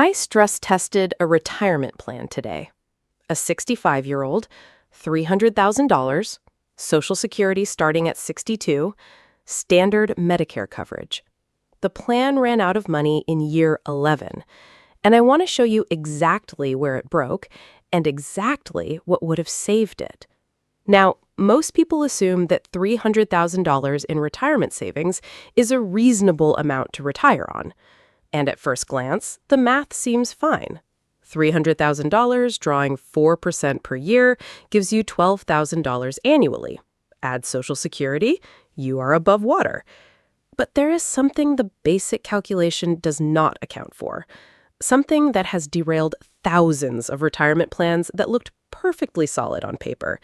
I stress-tested a retirement plan today. A 65-year-old, $300,000, Social Security starting at 62, standard Medicare coverage. The plan ran out of money in year 11, and I want to show you exactly where it broke and exactly what would have saved it. Now, most people assume that $300,000 in retirement savings is a reasonable amount to retire on. And at first glance, the math seems fine. $300,000 drawing 4% per year gives you $12,000 annually. Add Social Security, you are above water. But there is something the basic calculation does not account for. Something that has derailed thousands of retirement plans that looked perfectly solid on paper.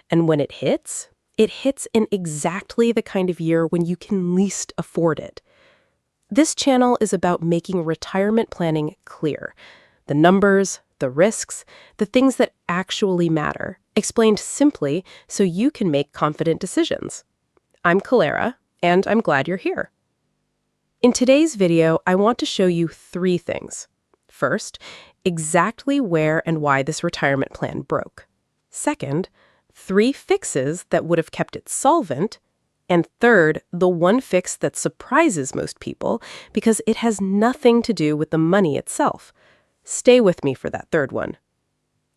And when it hits in exactly the kind of year when you can least afford it. This channel is about making retirement planning clear. The numbers, the risks, the things that actually matter, explained simply so you can make confident decisions. I'm Calera, and I'm glad you're here. In today's video, I want to show you 3 things. First, exactly where and why this retirement plan broke. Second, 3 fixes that would have kept it solvent. And third, the one fix that surprises most people because it has nothing to do with the money itself. Stay with me for that third one.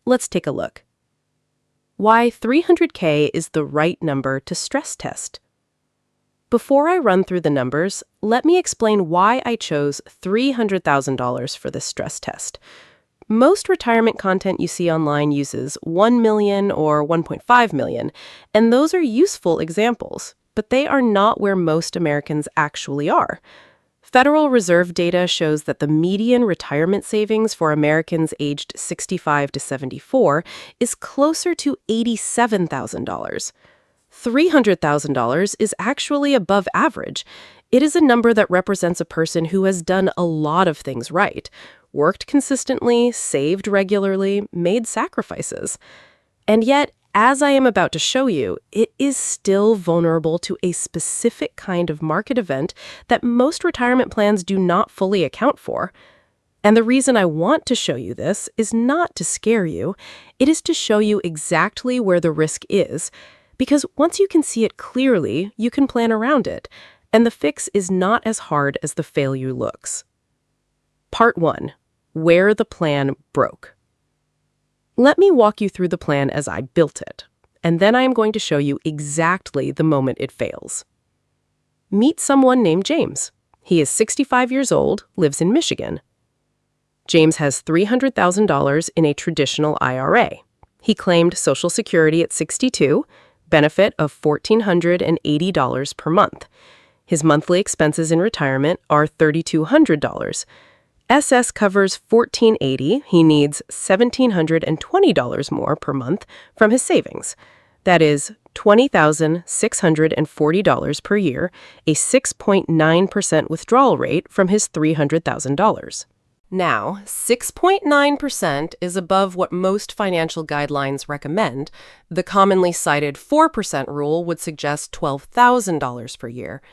Let's take a look. Why $300K is the right number to stress test. Before I run through the numbers, let me explain why I chose $300,000 for this stress test. Most retirement content you see online uses $1 million or $1.5 million, and those are useful examples. But they are not where most Americans actually are. Federal Reserve data shows that the median retirement savings for Americans aged 65 to 74 is closer to $87,000. $300,000 is actually above average. It is a number that represents a person who has done a lot of things right, worked consistently, saved regularly, made sacrifices. And yet, as I am about to show you, it is still vulnerable to a specific kind of market event that most retirement plans do not fully account for. And the reason I want to show you this is not to scare you, it is to show you exactly where the risk is, because once you can see it clearly, you can plan around it, and the fix is not as hard as the failure looks. Part 1. Where the plan broke. Let me walk you through the plan as I built it, and then I am going to show you exactly the moment it fails. Meet someone named James. He is 65 years old, lives in Michigan. James has $300,000 in a traditional IRA. He claimed Social Security at 62, benefit of $1,480 per month. His monthly expenses in retirement are $3,200. SS covers $1,480. He needs $1,720 more per month from his savings. That is $20,640 per year, a 6.9% withdrawal rate from his $300,000. Now, 6.9% is above what most financial guidelines recommend. The commonly cited 4% rule would suggest $12,000 per year.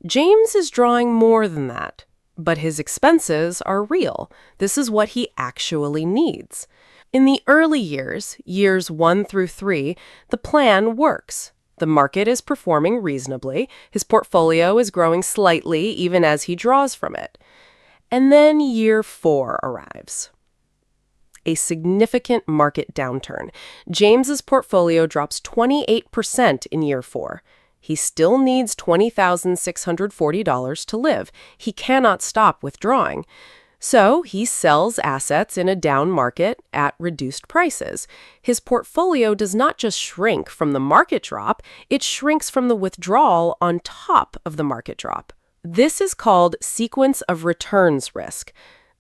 James is drawing more than that. But his expenses are real. This is what he actually needs. In the early years, years 1 through 3, the plan works. The market is performing reasonably. His portfolio is growing slightly even as he draws from it. And then year 4 arrives. A significant market downturn. James's portfolio drops 28% in year 4. He still needs $20,640 to live. He cannot stop withdrawing. So he sells assets in a down market at reduced prices. His portfolio does not just shrink from the market drop, it shrinks from the withdrawal on top of the market drop. This is called sequence of returns risk.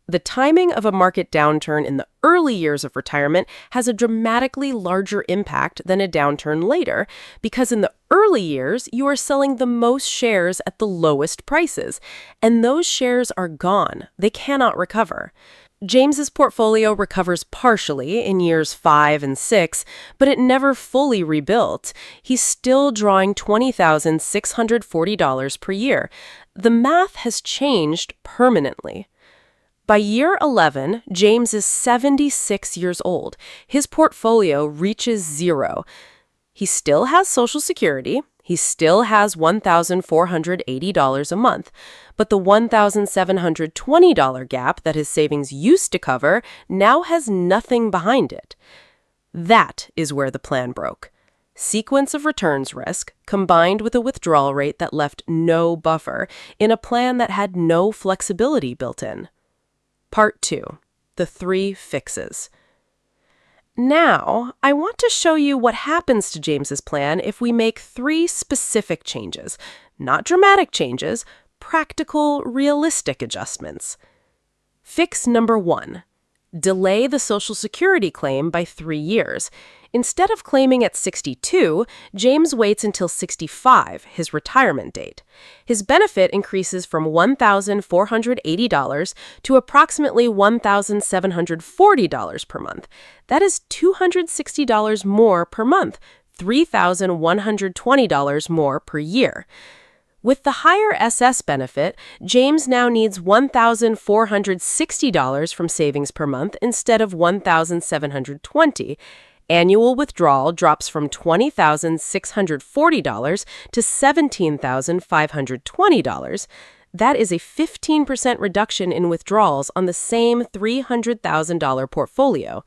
The timing of a market downturn in the early years of retirement has a dramatically larger impact than a downturn later, because in the early years, you are selling the most shares at the lowest prices, and those shares are gone. They cannot recover. James's portfolio recovers partially in years 5 and 6, but it never fully rebuilt. He's still drawing $20,640 per year. The math has changed permanently. By year 11, James is 76 years old. His portfolio reaches zero. He still has Social Security. He still has $1,480 a month. But the $1,720 gap that his savings used to cover now has nothing behind it. That is where the plan broke. Sequence of returns risk combined with a withdrawal rate that left no buffer in a plan that had no flexibility built in. Part 2. The 3 fixes. Now, I want to show you what happens to James's plan if we make 3 specific changes. Not dramatic changes, practical, realistic adjustments. Fix number 1. Delay the Social Security claim by 3 years. Instead of claiming at 62, James waits until 65, his retirement date. His benefit increases from $1,480 to approximately $1,740 per month. That is $260 more per month, $3,120 more per year. With the higher SS benefit, James now needs $1,460 from savings per month instead of $1,720. Annual withdrawal drops from $20,640 to $17,520. That is a 15% reduction in withdrawals on the same $300,000 portfolio.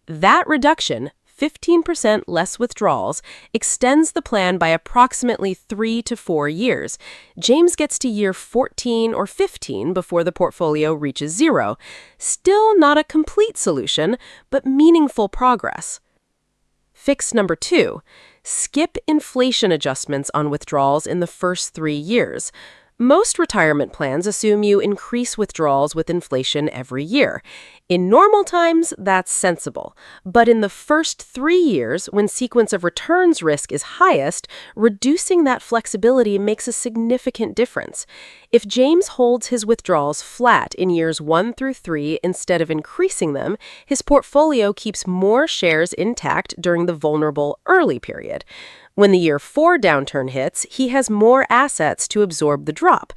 That reduction, 15% less withdrawals, extends the plan by approximately 3 to 4 years. James gets to year 14 or 15 before the portfolio reaches zero. Still not a complete solution, but meaningful progress. Fix number 2. Skip inflation adjustments on withdrawals in the first 3 years. Most retirement plans assume you increase withdrawals with inflation every year. In normal times, that's sensible. But in the first 3 years, when sequence of returns risk is highest, reducing that flexibility makes a significant difference. If James holds his withdrawals flat in years 1 through 3 instead of increasing them, his portfolio keeps more shares intact during the vulnerable early period. When the year 4 downturn hits, he has more assets to absorb the drop.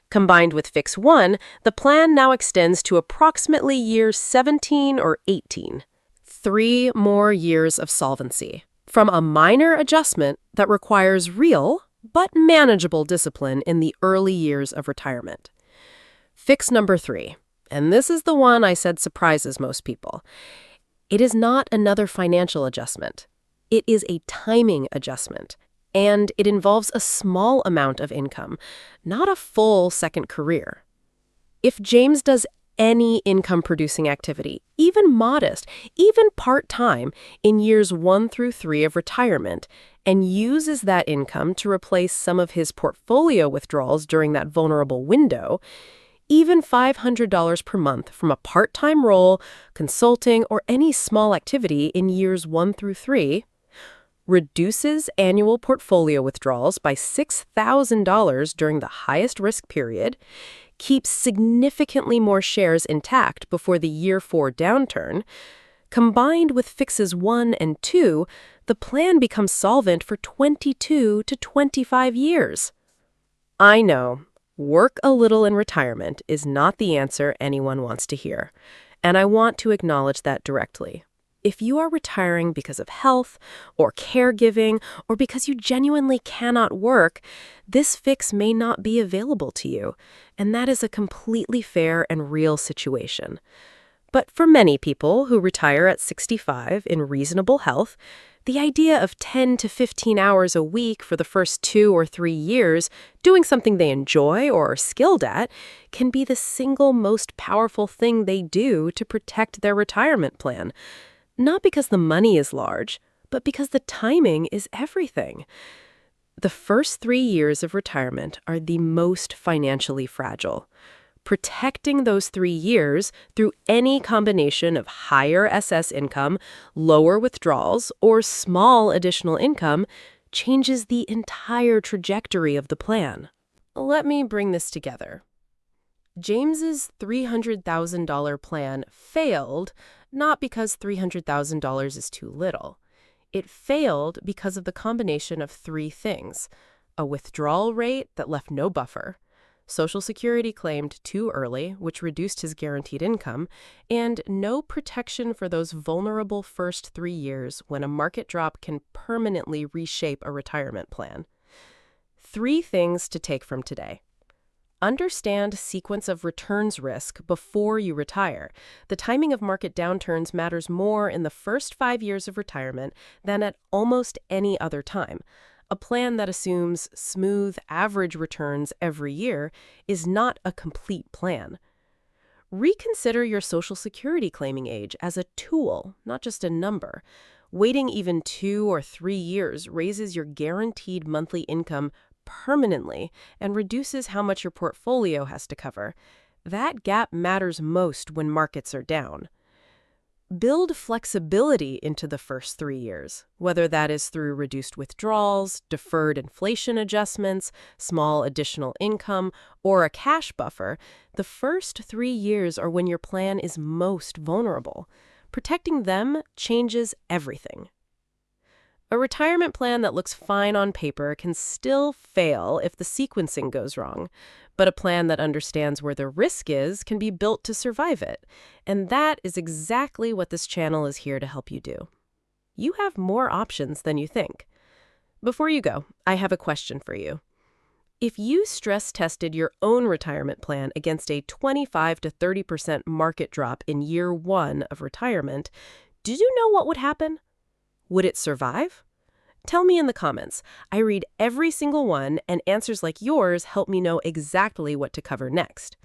Combined with Fix 1, the plan now extends to approximately years 17 or 18. 3 more years of solvency. From a minor adjustment that requires real but manageable discipline in the early years of retirement. Fix number 3, and this is the one I said surprises most people. It is not another financial adjustment. It is a timing adjustment, and it involves a small amount of income, not a full second career. If James does any income-producing activity, even modest, even part-time, in years 1 through 3 of retirement, and uses that income to replace some of his portfolio withdrawals during that vulnerable window, even $500 per month from a part-time role, consulting, or any small activity in years 1 through 3, reduces annual portfolio withdrawals by $6,000 during the highest risk period, keeps significantly more shares intact before the year 4 downturn. Combined with Fixes 1 and 2, the plan becomes solvent for 22 to 25 years. I know, work a little in retirement is not the answer anyone wants to hear, and I want to acknowledge that directly. If you are retiring because of health or caregiving or because you genuinely cannot work, this fix may not be available to you, and that is a completely fair and real situation. But for many people who retire at 65 in reasonable health, the idea of 10 to 15 hours a week for the first 2 or 3 years, doing something they enjoy or are skilled at, can be the single most powerful thing they do to protect their retirement plan. Not because the money is large, but because the timing is everything. The first 3 years of retirement are the most financially fragile. Protecting those 3 years through any combination of higher SS income, lower withdrawals, or small additional income changes the entire trajectory of the plan. Let me bring this together. James's $300,000 plan failed not because $300,000 is too little. It failed because of the combination of 3 things: a withdrawal rate that left no buffer, Social Security claimed too early, which reduced his guaranteed income, and no protection for those vulnerable first 3 years when a market drop can permanently reshape a retirement plan. 3 things to take from today. Understand sequence of returns risk before you retire. The timing of market downturns matters more in the first 5 years of retirement than at almost any other time. A plan that assumes smooth, average returns every year is not a complete plan. Reconsider your Social Security claiming age as a tool, not just a number. Waiting even 2 or 3 years raises your guaranteed monthly income permanently and reduces how much your portfolio has to cover. That gap matters most when markets are down. Build flexibility into the first 3 years, whether that is through reduced withdrawals, deferred inflation adjustments, small additional income, or a cash buffer. The first 3 years are when your plan is most vulnerable. Protecting them changes everything. A retirement plan that looks fine on paper can still fail if the sequencing goes wrong, but a plan that understands where the risk is can be built to survive it. And that is exactly what this channel is here to help you do. You have more options than you think. Before you go, I have a question for you. If you stress tested your own retirement plan against a 25 to 30% market drop in year 1 of retirement, did you know what would happen? Would it survive? Tell me in the comments. I read every single one, and answers like yours help me know exactly what to cover next.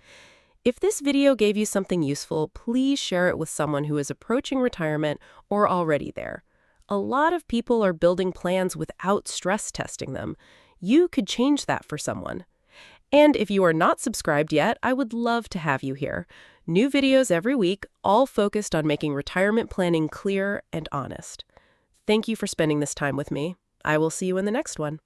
If this video gave you something useful, please share it with someone who is approaching retirement or already there. A lot of people are building plans without stress testing them. You could change that for someone. And if you are not subscribed yet, I would love to have you here. New videos every week, all focused on making retirement planning clear and honest. Thank you for spending this time with me. I will see you in the next one.